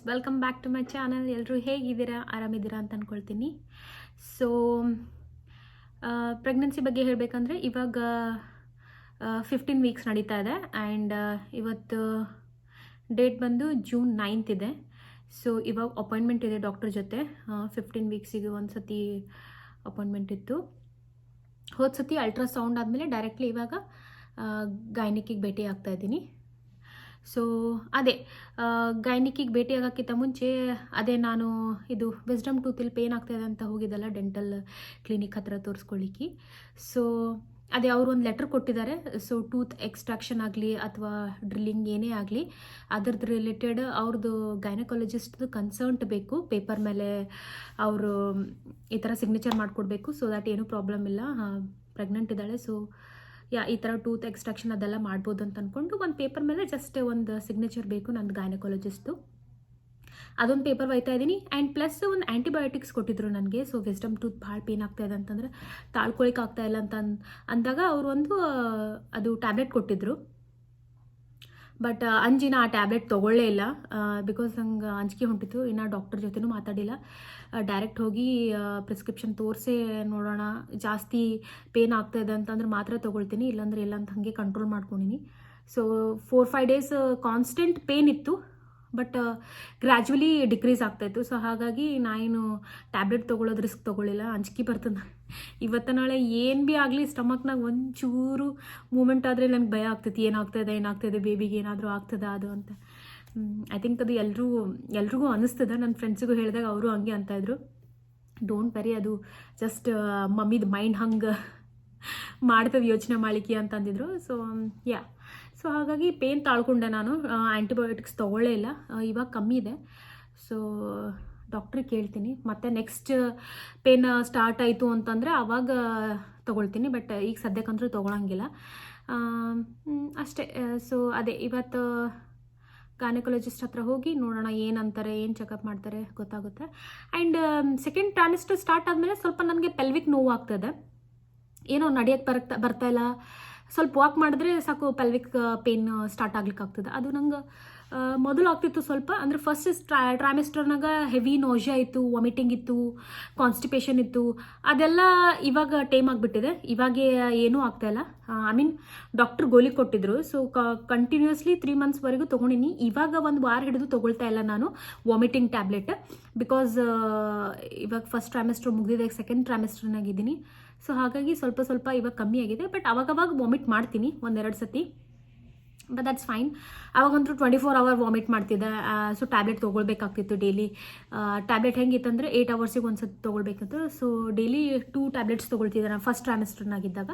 Welcome back to my channel. ಎಲ್ಲರೂ ಹೇಗಿದ್ದೀರಾ, ಆರಾಮಿದ್ದೀರಾ ಅಂತ ಅಂದ್ಕೊಳ್ತೀನಿ. ಸೊ ಪ್ರೆಗ್ನೆನ್ಸಿ ಬಗ್ಗೆ ಹೇಳಬೇಕಂದ್ರೆ ಇವಾಗ 15 ವೀಕ್ಸ್ ನಡೀತಾ ಇದೆ ಆ್ಯಂಡ್ ಇವತ್ತು ಡೇಟ್ ಬಂದು June 9th ಇದೆ. ಸೊ ಇವಾಗ ಅಪಾಯಿಂಟ್ಮೆಂಟ್ ಇದೆ ಡಾಕ್ಟರ್ ಜೊತೆ. 15 ವೀಕ್ಸಿಗೆ ಒಂದು ಸತಿ ಅಪಾಯಿಂಟ್ಮೆಂಟ್ ಇತ್ತು. ಹೋದ ಸತಿ ಅಲ್ಟ್ರಾಸೌಂಡ್ ಆದಮೇಲೆ ಡೈರೆಕ್ಟ್ಲಿ ಇವಾಗ ಗೈನಿಕಿಗೆ ಭೇಟಿ ಆಗ್ತಾ ಇದ್ದೀನಿ. ಸೊ ಅದೇ ಗೈನಿಕಿಗೆ ಭೇಟಿ ಆಗೋಕ್ಕಿಂತ ಮುಂಚೆ ನಾನು ಇದು ವಿಸ್ಡಮ್ ಟೂತಲ್ಲಿ ಪೇನ್ ಆಗ್ತಾಯಿದೆ ಅಂತ ಹೋಗಿದ್ದಲ್ಲ ಡೆಂಟಲ್ ಕ್ಲಿನಿಕ್ ಹತ್ರ ತೋರಿಸ್ಕೊಳ್ಳಿಕ್ಕೆ. ಸೊ ಅದೇ ಅವರು ಒಂದು ಲೆಟ್ರ್ ಕೊಟ್ಟಿದ್ದಾರೆ. ಸೊ ಟೂತ್ ಎಕ್ಸ್ಟ್ರಾಕ್ಷನ್ ಆಗಲಿ ಅಥವಾ ಡ್ರಿಲ್ಲಿಂಗ್ ಏನೇ ಆಗಲಿ ಅದ್ರದ್ದು ರಿಲೇಟೆಡ್ ಅವ್ರದ್ದು ಗೈನಕಾಲಜಿಸ್ಟ್ದು ಕನ್ಸರ್ಟ್ ಬೇಕು. ಪೇಪರ್ ಮೇಲೆ ಅವರು ಈ ಥರ ಸಿಗ್ನೇಚರ್ ಮಾಡಿಕೊಡ್ಬೇಕು. ಸೊ ದ್ಯಾಟ್ ಏನೂ ಪ್ರಾಬ್ಲಮ್ ಇಲ್ಲ, ಪ್ರೆಗ್ನೆಂಟ್ ಇದ್ದಾಳೆ. ಸೊ ಈ ಥರ ಟೂತ್ ಎಕ್ಸ್ಟ್ರಾಕ್ಷನ್ ಅದೆಲ್ಲ ಮಾಡ್ಬೋದು ಅಂತ ಅಂದ್ಕೊಂಡು ಒಂದು ಪೇಪರ್ ಮೇಲೆ ಜಸ್ಟ್ ಒಂದು ಸಿಗ್ನೇಚರ್ ಬೇಕು ನಂದು ಗೈನಕಾಲಜಿಸ್ಟು. ಅದೊಂದು ಪೇಪರ್ ಒಯ್ತಾ ಇದ್ದೀನಿ. ಆ್ಯಂಡ್ ಪ್ಲಸ್ ಒಂದು ಆ್ಯಂಟಿಬಯೋಟಿಕ್ಸ್ ಕೊಟ್ಟಿದ್ರು ನನಗೆ. ಸೊ ವಿಸ್ಡಮ್ ಟೂತ್ ಭಾಳ ಪೇನ್ ಆಗ್ತಾಯಿದೆ ಅಂತಂದರೆ ತಾಳ್ಕೊಳಿಕ್ಕೆ ಆಗ್ತಾಯಿಲ್ಲ ಅಂತ ಅಂದಾಗ ಅವರು ಅದು ಟ್ಯಾಬ್ಲೆಟ್ ಕೊಟ್ಟಿದ್ರು. ಬಟ್ ಅಂಜಿನ ಆ ಟ್ಯಾಬ್ಲೆಟ್ ತೊಗೊಳ್ಳೇ ಇಲ್ಲ. ಬಿಕಾಸ್ ನಂಗೆ ಅಂಜಿಕೆ ಹೊಂಟಿತ್ತು. ಇನ್ನು ಡಾಕ್ಟರ್ ಜೊತೆನೂ ಮಾತಾಡಿಲ್ಲ. ಡೈರೆಕ್ಟ್ ಹೋಗಿ ಪ್ರಿಸ್ಕ್ರಿಪ್ಷನ್ ತೋರಿಸೇ ನೋಡೋಣ, ಜಾಸ್ತಿ ಪೇನ್ ಆಗ್ತಾಯಿದೆ ಅಂತಂದ್ರೆ ಮಾತ್ರ ತೊಗೊಳ್ತೀನಿ, ಇಲ್ಲಾಂದ್ರೆ ಇಲ್ಲ ಅಂತ ಹಾಗೆ ಕಂಟ್ರೋಲ್ ಮಾಡ್ಕೊಂಡಿನಿ. ಸೊ 4-5 ಡೇಸ್ ಕಾನ್ಸ್ಟೆಂಟ್ ಪೇನ್ ಇತ್ತು, ಬಟ್ ಗ್ರ್ಯಾಜುವಲಿ ಡಿಕ್ರೀಸ್ ಆಗ್ತಾಯಿತ್ತು. ಸೊ ಹಾಗಾಗಿ ನಾನು ಟ್ಯಾಬ್ಲೆಟ್ ತೊಗೊಳ್ಳೋದು ರಿಸ್ಕ್ ತೊಗೊಳ್ಳಿಲ್ಲ. ಅಂಜಿಕೆ ಬರ್ತದೆ. ಇವತ್ತು ನಾಳೆ ಏನು ಭೀ ಆಗಲಿ ಸ್ಟಮಕ್ನಾಗ ಒಂಚೂರು ಮೂಮೆಂಟ್ ಆದರೆ ನನಗೆ ಭಯ ಆಗ್ತೈತಿ, ಏನಾಗ್ತದೆ ಬೇಬಿಗೆ ಏನಾದರೂ ಆಗ್ತದೆ ಅದು ಅಂತ. ಐ ಥಿಂಕ್ ಅದು ಎಲ್ರಿಗೂ ಅನ್ನಿಸ್ತದೆ. ನನ್ನ ಫ್ರೆಂಡ್ಸಿಗೂ ಹೇಳಿದಾಗ ಅವರು ಹಂಗೆ ಅಂತಾಯಿದ್ರು, ಡೋಂಟ್ ವೆರಿ, ಅದು ಜಸ್ಟ್ ಮಮ್ಮಿದು ಮೈಂಡ್ ಹಂಗೆ ಮಾಡ್ತದೆ ಯೋಚನೆ ಮಾಡಲಿಕ್ಕೆ ಅಂತ ಅಂದಿದ್ರು. ಸೊ ಹಾಗಾಗಿ ಪೇನ್ ತಾಳ್ಕೊಂಡೆ ನಾನು. ಆ್ಯಂಟಿಬಯೋಟಿಕ್ಸ್ ತೊಗೊಳ್ಳೇ ಇಲ್ಲ. ಇವಾಗ ಕಮ್ಮಿ ಇದೆ. ಸೊ ಡಾಕ್ಟ್ರಿಗೆ ಕೇಳ್ತೀನಿ. ಮತ್ತು ನೆಕ್ಸ್ಟ್ ಪೇನ್ ಸ್ಟಾರ್ಟ್ ಆಯಿತು ಅಂತಂದರೆ ಆವಾಗ ತೊಗೊಳ್ತೀನಿ. ಬಟ್ ಈಗ ಸದ್ಯಕ್ಕಂತೂ ತೊಗೊಳಂಗಿಲ್ಲ ಅಷ್ಟೇ. ಸೊ ಅದೇ ಇವತ್ತು ಗೈನಕಾಲಜಿಸ್ಟ್ ಹತ್ರ ಹೋಗಿ ನೋಡೋಣ ಏನಂತಾರೆ, ಏನು ಚೆಕಪ್ ಮಾಡ್ತಾರೆ ಗೊತ್ತಾಗುತ್ತೆ. ಆ್ಯಂಡ್ ಸೆಕೆಂಡ್ ಟ್ರೈಮೆಸ್ಟರ್ ಸ್ಟಾರ್ಟ್ ಆದಮೇಲೆ ಸ್ವಲ್ಪ ನನಗೆ ಪೆಲ್ವಿಕ್ ನೋವು ಆಗ್ತದೆ. ಏನೋ ನಡೆಯೋಕ್ಕೆ ಬರ್ತಾ ಇಲ್ಲ. ಸ್ವಲ್ಪ ವಾಕ್ ಮಾಡಿದ್ರೆ ಸಾಕು ಪೆಲ್ವಿಕ್ ಪೇನ್ ಸ್ಟಾರ್ಟ್ ಆಗ್ಲಿಕ್ಕೆ ಆಗ್ತದೆ. ಅದು ನಂಗೆ ಮೊದಲು ಆಗ್ತಿತ್ತು ಸ್ವಲ್ಪ. ಅಂದರೆ ಫಸ್ಟ್ ಟ್ರೈಮೆಸ್ಟರ್ನಾಗ ಹೆವಿ ನೋಜಿಯಾ ಇತ್ತು, ವಾಮಿಟಿಂಗ್ ಇತ್ತು, ಕಾನ್ಸ್ಟಿಪೇಷನ್ ಇತ್ತು. ಅದೆಲ್ಲ ಇವಾಗ ಟೇಮ್ ಆಗಿಬಿಟ್ಟಿದೆ. ಇವಾಗ ಏನೂ ಆಗ್ತಾಯಿಲ್ಲ. ಐ ಮೀನ್ ಡಾಕ್ಟ್ರ್ ಗೋಲಿ ಕೊಟ್ಟಿದ್ರು. ಸೊ ಕಂಟಿನ್ಯೂಸ್ಲಿ 3 ಮಂತ್ಸ್ವರೆಗೂ ತೊಗೊಂಡಿನಿ. ಇವಾಗ ಒಂದು ವಾರ ಹಿಡಿದು ತೊಗೊಳ್ತಾ ಇಲ್ಲ ನಾನು ವಾಮಿಟಿಂಗ್ ಟ್ಯಾಬ್ಲೆಟ್. ಬಿಕಾಸ್ ಇವಾಗ ಫಸ್ಟ್ ಟ್ರೈಮೆಸ್ಟರ್ ಮುಗಿದಿದೆ, ಸೆಕೆಂಡ್ ಟ್ರೈಮೆಸ್ಟರ್ನಾಗಿದ್ದೀನಿ. ಸೊ ಹಾಗಾಗಿ ಸ್ವಲ್ಪ ಇವಾಗ ಕಮ್ಮಿ ಆಗಿದೆ. ಬಟ್ ಅವಾಗವಾಗ ವಾಮಿಟ್ ಮಾಡ್ತೀನಿ 1-2 ಸತಿ. But that's fine. ಅವಾಗಂತೂ 24 hour ವಾಮಿಟ್ ಮಾಡ್ತಿದ್ದೆ. ಸೊ ಟ್ಯಾಬ್ಲೆಟ್ ತೊಗೊಳ್ಬೇಕಾಗ್ತಿತ್ತು ಡೈಲಿ. ಟ್ಯಾಬ್ಲೆಟ್ ಹೆಂಗಿತ್ತಂದರೆ 8 hours ಒಂದು ಸತಿ ತೊಗೊಳ್ಬೇಕಿತ್ತು. ಸೊ ಡೈಲಿ 2 ಟ್ಯಾಬ್ಲೆಟ್ಸ್ ತೊಗೊಳ್ತಿದ್ದೆ ನಾನು ಫಸ್ಟ್ ಟ್ರೈಮೆಸ್ಟರ್ನಾಗಿದ್ದಾಗ.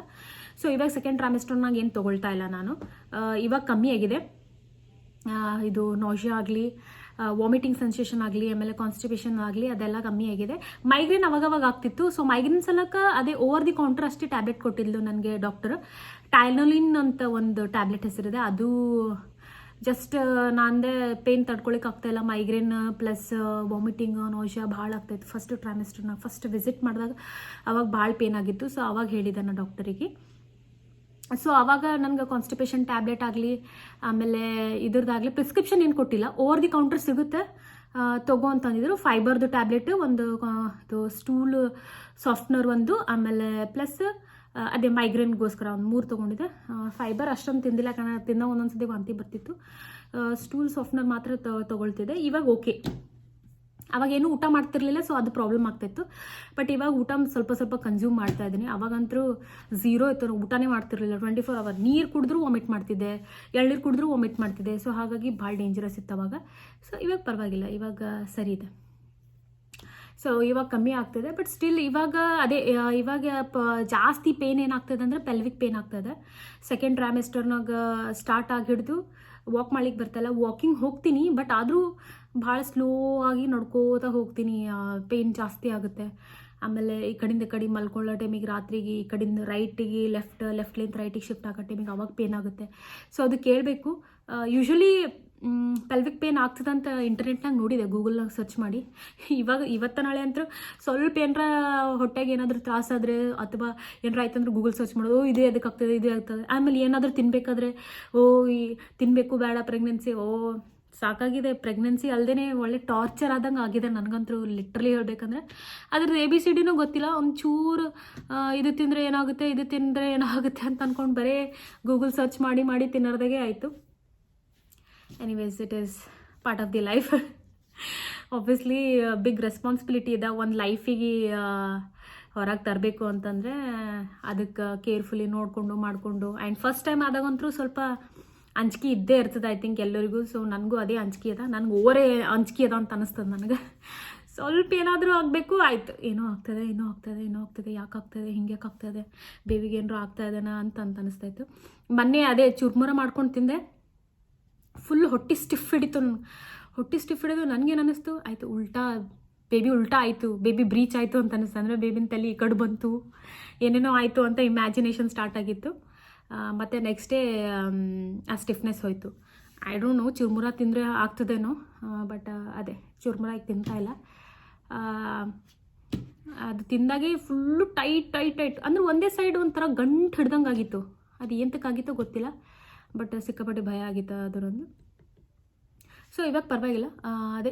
ಸೊ ಇವಾಗ ಸೆಕೆಂಡ್ ಟ್ರೈಮೆಸ್ಟರ್ನಾಗ ಏನು ತೊಗೊಳ್ತಾ ಇಲ್ಲ ನಾನು. ಇವಾಗ ಕಮ್ಮಿ ಆಗಿದೆ. ಇದು ನಾಜಿಯಾ ಆಗಲಿ, ವಾಮಿಟಿಂಗ್ ಸೆನ್ಸೇಷನ್ ಆಗಲಿ, ಆಮೇಲೆ ಕಾನ್ಸ್ಟಿಪೇಷನ್ ಆಗಲಿ, ಅದೆಲ್ಲ ಕಮ್ಮಿ ಆಗಿದೆ. ಮೈಗ್ರೇನ್ ಅವಾಗವಾಗ ಆಗ್ತಿತ್ತು. ಸೊ ಮೈಗ್ರೇನ್ ಸಲಕ ಅದೇ ಓವರ್ ದಿ ಕೌಂಟರ್ ಅಷ್ಟೇ ಟ್ಯಾಬ್ಲೆಟ್ ಕೊಟ್ಟಿದ್ಲು ನನಗೆ ಡಾಕ್ಟರ್. ಟೈಲೋಲಿನ್ ಅಂತ ಒಂದು ಟ್ಯಾಬ್ಲೆಟ್ ಹೆಸರಿದೆ. ಅದು ಜಸ್ಟ್ ನಾನಂದೇ ಪೇನ್ ತಡ್ಕೊಳಿಕ್ಕೆ ಆಗ್ತಾಯಿಲ್ಲ. ಮೈಗ್ರೇನ್ ಪ್ಲಸ್ ವಾಮಿಟಿಂಗ್ ನಾಜಿಯಾ ಭಾಳ ಆಗ್ತಾಯಿತ್ತು ಫಸ್ಟ್ ಟ್ರೈಮೆಸ್ಟರ್ನಾಗ. ಫಸ್ಟ್ ವಿಸಿಟ್ ಮಾಡಿದಾಗ ಅವಾಗ ಭಾಳ ಪೇನ್ ಆಗಿತ್ತು. ಸೊ ಅವಾಗ ಹೇಳಿದೆ ನಾನು ಡಾಕ್ಟರಿಗೆ. ಸೊ ಆವಾಗ ನನಗೆ ಕಾನ್ಸ್ಟಿಪೇಷನ್ ಟ್ಯಾಬ್ಲೆಟ್ ಆಗಲಿ, ಆಮೇಲೆ ಇದ್ರದ್ದಾಗಲಿ ಪ್ರಿಸ್ಕ್ರಿಪ್ಷನ್ ಏನು ಕೊಟ್ಟಿಲ್ಲ. ಓವರ್ ದಿ ಕೌಂಟರ್ ಸಿಗುತ್ತೆ ತಗೋ ಅಂತಂದಿದ್ರು. ಫೈಬರ್ದು ಟ್ಯಾಬ್ಲೆಟ್ ಒಂದು, ಇದು ಸ್ಟೂಲ್ ಸಾಫ್ಟ್ನರ್ ಒಂದು, ಆಮೇಲೆ ಪ್ಲಸ್ ಅದೇ ಮೈಗ್ರೇನ್ಗೋಸ್ಕರ ಒಂದು 3 ತೊಗೊಂಡಿದ್ದೆ. ಫೈಬರ್ ಅಷ್ಟೊಂದು ತಿಂದಿಲ್ಲ, ತಿನ್ನೋ ಒಂದೊಂದ್ಸತಿ ವಾಂತಿ ಬರ್ತಿತ್ತು. ಸ್ಟೂಲ್ ಸಾಫ್ಟ್ನರ್ ಮಾತ್ರ ತೊಗೊಳ್ತಿದ್ದೆ. ಇವಾಗ ಓಕೆ. ಅವಾಗೇನು ಊಟ ಮಾಡ್ತಿರ್ಲಿಲ್ಲ. ಸೊ ಅದು ಪ್ರಾಬ್ಲಮ್ ಆಗ್ತಾಯಿತ್ತು. ಬಟ್ ಇವಾಗ ಊಟ ಸ್ವಲ್ಪ ಕನ್ಸ್ಯೂಮ್ ಮಾಡ್ತಾ ಇದ್ದೀನಿ. ಅವಾಗಂತೂ ಝೀರೋ ಇತ್ತು, ಊಟನೇ ಮಾಡ್ತಿರ್ಲಿಲ್ಲ. 24 hour ನೀರು ಕುಡಿದ್ರೂ ವಾಮಿಟ್ ಮಾಡ್ತಿದ್ದೆ, ಎಳ್ನೀರು ಕುಡಿದ್ರೂ ವಾಮಿಟ್ ಮಾಡ್ತಿದ್ದೆ. ಸೊ ಹಾಗಾಗಿ ಭಾಳ ಡೇಂಜರಸ್ ಇತ್ತು ಅವಾಗ. ಸೊ ಇವಾಗ ಪರವಾಗಿಲ್ಲ, ಇವಾಗ ಸರಿ ಇದೆ. ಸೊ ಇವಾಗ ಕಮ್ಮಿ ಆಗ್ತದೆ. ಬಟ್ ಸ್ಟಿಲ್ ಇವಾಗ ಜಾಸ್ತಿ ಪೇನ್ ಏನಾಗ್ತದೆ ಅಂದರೆ ಪೆಲ್ವಿಕ್ ಪೇನ್ ಆಗ್ತದೆ. ಸೆಕೆಂಡ್ ಟ್ರೈಮೆಸ್ಟರ್ನಾಗ ಸ್ಟಾರ್ಟ್ ಆಗಿ ಹಿಡಿದು ವಾಕ್ ಮಾಡ್ಲಿಕ್ಕೆ ಬರ್ತಾಯಿಲ್ಲ. ವಾಕಿಂಗ್ ಹೋಗ್ತೀನಿ, ಬಟ್ ಆದರೂ ಭಾಳ ಸ್ಲೋ ಆಗಿ ನಡ್ಕೋತಾ ಹೋಗ್ತೀನಿ. ಪೇನ್ ಜಾಸ್ತಿ ಆಗುತ್ತೆ. ಆಮೇಲೆ ಈ ಕಡೆಯಿಂದ ಕಡೆ ಮಲ್ಕೊಳ್ಳೋ ಟೈಮಿಗೆ, ರಾತ್ರಿಗೆ ಈ ಕಡೆಯಿಂದ ರೈಟಿಗೆ ಲೆಫ್ಟ್ಲಿಂದ ರೈಟಿಗೆ ಶಿಫ್ಟ್ ಆಗೋ ಟೈಮಿಗೆ ಅವಾಗ ಪೇನ್ ಆಗುತ್ತೆ. ಸೊ ಅದು ಕೇಳಬೇಕು. ಯೂಶ್ವಲಿ ಪೆಲ್ವಿಕ್ ಪೇನ್ ಆಗ್ತದಂತ ಇಂಟರ್ನೆಟ್ನಾಗ ನೋಡಿದೆ, ಗೂಗಲ್ನಾಗ ಸರ್ಚ್ ಮಾಡಿ. ಇವತ್ತು ನಾಳೆ ಅಂತೂ ಸ್ವಲ್ಪ ಏನಾರ ಹೊಟ್ಟೆಗೆ ಏನಾದರೂ ತ್ರಾಸಾದರೆ ಅಥವಾ ಏನಾರ ಆಯ್ತಂದ್ರೆ ಗೂಗಲ್ ಸರ್ಚ್ ಮಾಡೋದು, ಇದೇ ಅದಕ್ಕೆ ಆಗ್ತದೆ, ಇದೇ ಆಗ್ತದೆ. ಆಮೇಲೆ ಏನಾದರೂ ತಿನ್ನಬೇಕಾದ್ರೆ ತಿನ್ನಬೇಕು ಬೇಡ ಪ್ರೆಗ್ನೆನ್ಸಿ, ಸಾಕಾಗಿದೆ. ಪ್ರೆಗ್ನೆನ್ಸಿ ಅಲ್ಲದೇ ಒಳ್ಳೆ ಟಾರ್ಚರ್ ಆದಂಗೆ ಆಗಿದೆ ನನಗಂತೂ, ಲಿಟ್ರಲಿ ಹೇಳ್ಬೇಕಂದ್ರೆ. ಅದ್ರದ್ದು ABCD ಗೊತ್ತಿಲ್ಲ. ಒಂಚೂರು ಇದು ತಿಂದರೆ ಏನಾಗುತ್ತೆ, ಇದು ತಿಂದರೆ ಏನಾಗುತ್ತೆ ಅಂತ ಅಂದ್ಕೊಂಡು ಬರೀ ಗೂಗಲ್ ಸರ್ಚ್ ಮಾಡಿ ಮಾಡಿ ತಿನ್ನೋದಾಗೆ ಆಯಿತು. Anyways, it is part of the life. Obviously big responsibility ಇದೆ ಒಂದು ಲೈಫಿಗೆ ಹೊರಗೆ ತರಬೇಕು ಅಂತಂದರೆ. ಅದಕ್ಕೆ ಕೇರ್ಫುಲಿ ನೋಡಿಕೊಂಡು ಮಾಡಿಕೊಂಡು. ಆ್ಯಂಡ್ ಫಸ್ಟ್ ಟೈಮ್ ಆದಾಗಂತೂ ಸ್ವಲ್ಪ ಅಂಜಿಕೆ ಇದ್ದೇ ಇರ್ತದೆ ಐ ಥಿಂಕ್ ಎಲ್ಲರಿಗೂ. ಸೊ ನನಗೂ ಅದೇ ಅಂಜಿಕೆ ಅದ, ನನಗೆ ಓವರೇ ಅಂಜಿಕೆ ಅದ ಅಂತ ಅನಿಸ್ತದೆ ನನಗೆ. ಸ್ವಲ್ಪ ಏನಾದರೂ ಆಗಬೇಕು, ಆಯಿತು ಏನೋ ಆಗ್ತದೆ, ಏನೋ ಆಗ್ತದೆ, ಏನೋ ಆಗ್ತದೆ, ಯಾಕೆ ಆಗ್ತದೆ, ಹಿಂಗೆ ಯಾಕೆ ಆಗ್ತದೆ, ಬೇಬಿಗೆ ಏನಾರು ಆಗ್ತಾ ಇದೇನಾ ಅಂತ ಅನಿಸ್ತಾಯಿತ್ತು. ಮೊನ್ನೆ ಅದೇ ಚುರ್ಮುರ ಮಾಡ್ಕೊಂಡು ತಿಂದೆ, ಫುಲ್ ಹೊಟ್ಟೆ ಸ್ಟಿಫ್ ಹಿಡಿತು. ಹೊಟ್ಟೆ ಸ್ಟಿಫ್ ಹಿಡಿದು ನನಗೇನು ಅನ್ನಿಸ್ತು, ಆಯಿತು ಬೇಬಿ ಉಲ್ಟಾ ಆಯಿತು, ಬೇಬಿ ಬ್ರೀಚ್ ಆಯಿತು ಅಂತ ಅನ್ನಿಸ್ತು. ಅಂದರೆ ಬೇಬಿನ ತಲೆ ಈ ಕಡೆ ಬಂತು, ಏನೇನೋ ಆಯಿತು ಅಂತ ಇಮ್ಯಾಜಿನೇಷನ್ ಸ್ಟಾರ್ಟ್ ಆಗಿತ್ತು. ಮತ್ತು ನೆಕ್ಸ್ಟ್ ಡೇ ಆ ಸ್ಟಿಫ್ನೆಸ್ ಹೋಯಿತು. ಐ ಡೋಂಟ್ ನೋ, ಚುರ್ಮುರ ತಿಂದರೆ ಆಗ್ತದೇನೋ, ಬಟ್ ಅದೇ ಚುರ್ಮುರ ಈಗ ತಿಂತಾಯಿಲ್ಲ. ಅದು ತಿಂದಾಗೆ ಫುಲ್ಲು ಟೈಟ್ ಅಂದ್ರೆ ಒಂದೇ ಸೈಡ್ ಒಂಥರ ಗಂಟು ಹಿಡ್ದಂಗೆ ಆಗಿತ್ತು. ಅದು ಎಂತಕ್ಕಾಗಿತ್ತೋ ಗೊತ್ತಿಲ್ಲ, ಬಟ್ ಸಿಕ್ಕಾಪಟ್ಟೆ ಭಯ ಆಗಿತ್ತು ಅದರೊಂದು. ಸೊ ಇವಾಗ ಪರವಾಗಿಲ್ಲ. ಅದೇ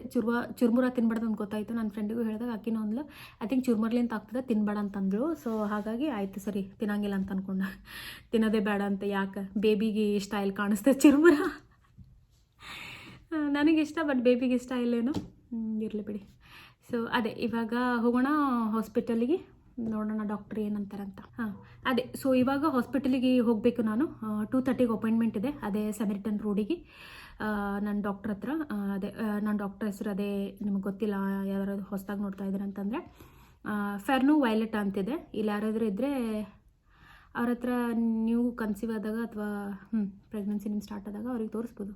ಚುರ್ಮುರ ತಿನ್ಬಾರ್ದು ಅಂತ ಗೊತ್ತಾಯಿತು. ನನ್ನ ಫ್ರೆಂಡಿಗೂ ಹೇಳಿದಾಗ ಆಕಿನೂ ಅಂದ್ಲು, ಐ ಥಿಂಕ್ ಚುರ್ಮುರ್ಲಿಂತ ಆಗ್ತದೆ, ತಿನ್ಬೇಡ ಅಂತಂದ್ರು. ಸೊ ಹಾಗಾಗಿ ಆಯಿತು ಸರಿ, ತಿನ್ನಂಗಿಲ್ಲ ಅಂತ ಅಂದ್ಕೊಂಡೆ. ತಿನ್ನೋದೇ ಬೇಡ ಅಂತ. ಯಾಕೆ, ಬೇಬಿಗೆ ಸ್ಟೈಲ್ ಕಾಣಿಸ್ತದೆ ಚುರ್ಮುರ. ನನಗಿಷ್ಟ, ಬಟ್ ಬೇಬಿಗೆ ಇಷ್ಟ ಇಲ್ಲೇನು, ಇರಲಿ ಬಿಡಿ. ಸೊ ಅದೇ ಇವಾಗ ಹೋಗೋಣ ಹಾಸ್ಪಿಟಲಿಗೆ, ನೋಡೋಣ ಡಾಕ್ಟ್ರ್ ಏನಂತಾರಂತ. ಅದೇ ಸೊ ಇವಾಗ ಹಾಸ್ಪಿಟಲಿಗೆ ಹೋಗಬೇಕು ನಾನು. 2:30ಗೆ ಅಪಾಯಿಂಟ್ಮೆಂಟ್ ಇದೆ, ಅದೇ ಸೆಮೆರಿಟನ್ ರೋಡಿಗೆ. ನನ್ನ ಡಾಕ್ಟ್ರ್ ಹತ್ರ. ಅದೇ ನನ್ನ ಡಾಕ್ಟ್ರ್ ಹೆಸರು ಅದೇ ನಿಮಗೆ ಗೊತ್ತಿಲ್ಲ, ಯಾರಾದ್ರು ಹೊಸದಾಗಿ ನೋಡ್ತಾ ಇದ್ದಾರೆ ಅಂತಂದರೆ ಫೆರ್ನು ವೈಲೆಟ್ ಅಂತಿದೆ. ಇಲ್ಲಿ ಯಾರಾದರೂ ಇದ್ದರೆ ಅವ್ರ ಹತ್ರ ನೀವು ಕನ್ಸೀವ್ ಆದಾಗ ಅಥವಾ ಪ್ರೆಗ್ನೆನ್ಸಿ ನಿಮ್ಮ ಸ್ಟಾರ್ಟ್ ಆದಾಗ ಅವ್ರಿಗೆ ತೋರಿಸ್ಬೋದು.